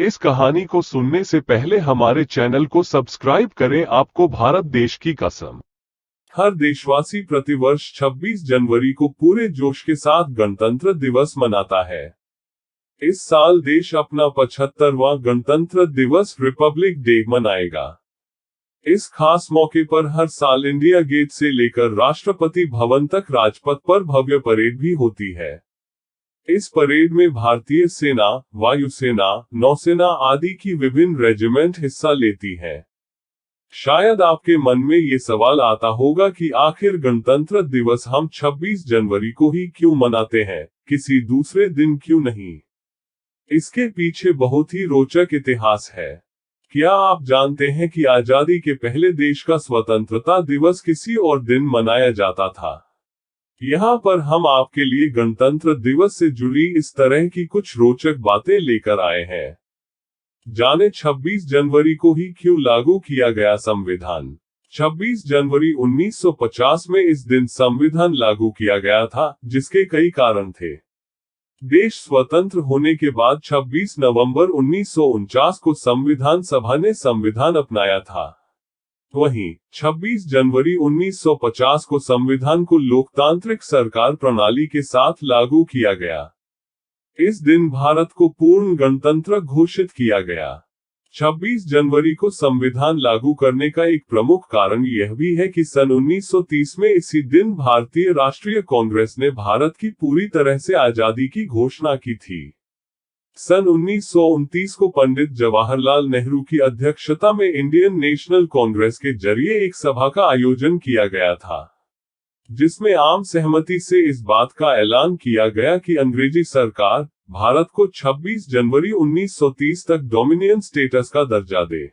इस कहानी को सुनने से पहले हमारे चैनल को सब्सक्राइब करें। आपको भारत देश की कसम। हर देशवासी प्रतिवर्ष 26 जनवरी को पूरे जोश के साथ गणतंत्र दिवस मनाता है। इस साल देश अपना 75वां गणतंत्र दिवस रिपब्लिक डे मनाएगा। इस खास मौके पर हर साल इंडिया गेट से लेकर राष्ट्रपति भवन तक राजपथ पर भव्य परेड भी होती है। इस परेड में भारतीय सेना, वायुसेना, नौसेना आदि की विभिन्न रेजिमेंट हिस्सा लेती हैं। शायद आपके मन में ये सवाल आता होगा कि आखिर गणतंत्र दिवस हम 26 जनवरी को ही क्यों मनाते हैं, किसी दूसरे दिन क्यों नहीं? इसके पीछे बहुत ही रोचक इतिहास है। क्या आप जानते हैं कि आजादी के पहले देश का स्वतंत्रता दिवस किसी और दिन मनाया जाता था? यहाँ पर हम आपके लिए गणतंत्र दिवस से जुड़ी इस तरह की कुछ रोचक बातें लेकर आए हैं। जाने 26 जनवरी को ही क्यों लागू किया गया संविधान। 26 जनवरी 1950 में इस दिन संविधान लागू किया गया था, जिसके कई कारण थे। देश स्वतंत्र होने के बाद 26 नवंबर 1949 को संविधान सभा ने संविधान अपनाया था। वहीं 26 जनवरी 1950 को संविधान को लोकतांत्रिक सरकार प्रणाली के साथ लागू किया गया। इस दिन भारत को पूर्ण गणतंत्र घोषित किया गया। 26 जनवरी को संविधान लागू करने का एक प्रमुख कारण यह भी है कि सन 1930 में इसी दिन भारतीय राष्ट्रीय कांग्रेस ने भारत की पूरी तरह से आजादी की घोषणा की थी। सन 1929 को पंडित जवाहरलाल नेहरू की अध्यक्षता में इंडियन नेशनल कांग्रेस के जरिए एक सभा का आयोजन किया गया था, जिसमें आम सहमति से इस बात का ऐलान किया गया कि अंग्रेजी सरकार भारत को 26 जनवरी 1930 तक डोमिनियन स्टेटस का दर्जा दे।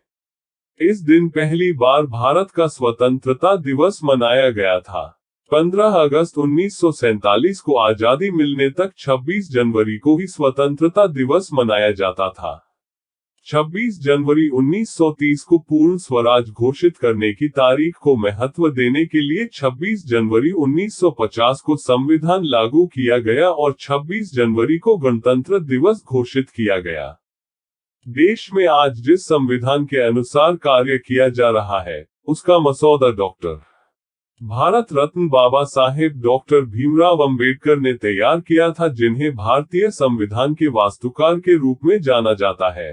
इस दिन पहली बार भारत का स्वतंत्रता दिवस मनाया गया था। 15 अगस्त 1947 को आजादी मिलने तक 26 जनवरी को ही स्वतंत्रता दिवस मनाया जाता था। 26 जनवरी 1930 को पूर्ण स्वराज घोषित करने की तारीख को महत्व देने के लिए 26 जनवरी 1950 को संविधान लागू किया गया और 26 जनवरी को गणतंत्र दिवस घोषित किया गया। देश में आज जिस संविधान के अनुसार कार्य किया जा रहा है, उसका मसौदा डॉक्टर भारत रत्न बाबा साहेब डॉक्टर भीमराव अंबेडकर ने तैयार किया था, जिन्हें भारतीय संविधान के वास्तुकार के रूप में जाना जाता है।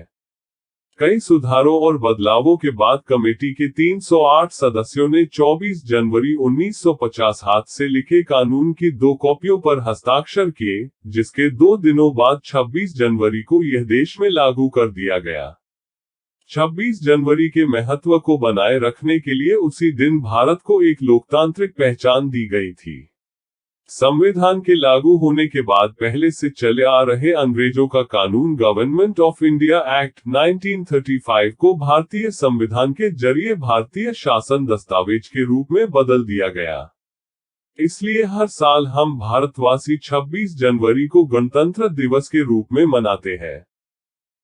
कई सुधारों और बदलावों के बाद कमेटी के 308 सदस्यों ने 24 जनवरी 1950 हाथ से लिखे कानून की 2 कॉपियों पर हस्ताक्षर किए, जिसके 2 दिनों बाद 26 जनवरी को यह देश में लागू कर दिया गया। 26 जनवरी के महत्व को बनाए रखने के लिए उसी दिन भारत को एक लोकतांत्रिक पहचान दी गई थी। संविधान के लागू होने के बाद पहले से चले आ रहे अंग्रेजों का कानून गवर्नमेंट ऑफ इंडिया एक्ट 1935 को भारतीय संविधान के जरिए भारतीय शासन दस्तावेज के रूप में बदल दिया गया। इसलिए हर साल हम भारतवासी 26 जनवरी को गणतंत्र दिवस के रूप में मनाते हैं।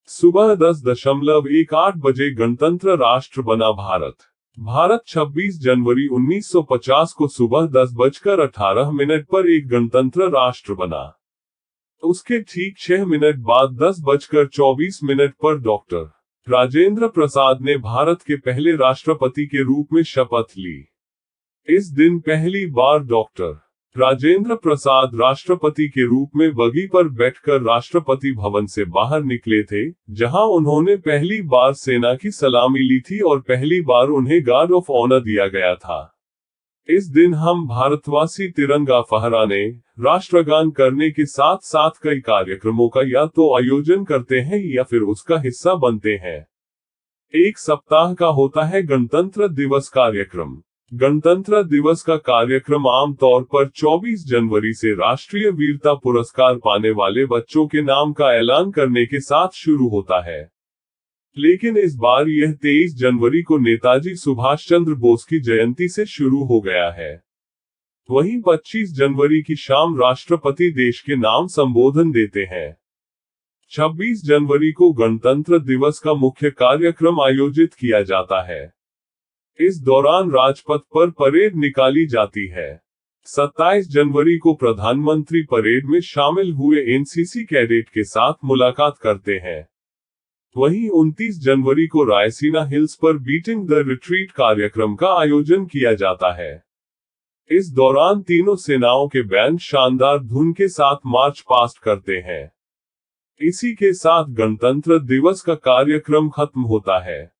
सुबह 10:18 बजे गणतंत्र राष्ट्र बना भारत। भारत 26 जनवरी 1950 को सुबह 10:18 पर एक गणतंत्र राष्ट्र बना। उसके ठीक 6 मिनट बाद 10:24 पर डॉक्टर राजेंद्र प्रसाद ने भारत के पहले राष्ट्रपति के रूप में शपथ ली। इस दिन पहली बार डॉक्टर राजेंद्र प्रसाद राष्ट्रपति के रूप में बगी पर बैठकर राष्ट्रपति भवन से बाहर निकले थे, जहां उन्होंने पहली बार सेना की सलामी ली थी और पहली बार उन्हें गार्ड ऑफ ऑनर दिया गया था। इस दिन हम भारतवासी तिरंगा फहराने, राष्ट्रगान करने के साथ साथ कई कार्यक्रमों का या तो आयोजन करते हैं या फिर उसका हिस्सा बनते हैं। एक सप्ताह का होता है गणतंत्र दिवस कार्यक्रम। गणतंत्र दिवस का कार्यक्रम आमतौर पर 24 जनवरी से राष्ट्रीय वीरता पुरस्कार पाने वाले बच्चों के नाम का ऐलान करने के साथ शुरू होता है, लेकिन इस बार यह 23 जनवरी को नेताजी सुभाष चंद्र बोस की जयंती से शुरू हो गया है। वहीं 25 जनवरी की शाम राष्ट्रपति देश के नाम संबोधन देते हैं। 26 जनवरी को गणतंत्र दिवस का मुख्य कार्यक्रम आयोजित किया जाता है। इस दौरान राजपथ पर परेड निकाली जाती है। 27 जनवरी को प्रधानमंत्री परेड में शामिल हुए एनसीसी कैडेट के साथ मुलाकात करते हैं। वहीं 29 जनवरी को रायसीना हिल्स पर बीटिंग द रिट्रीट कार्यक्रम का आयोजन किया जाता है। इस दौरान तीनों सेनाओं के बैंड शानदार धुन के साथ मार्च पास्ट करते हैं। इसी के साथ गणतंत्र दिवस का कार्यक्रम खत्म होता है।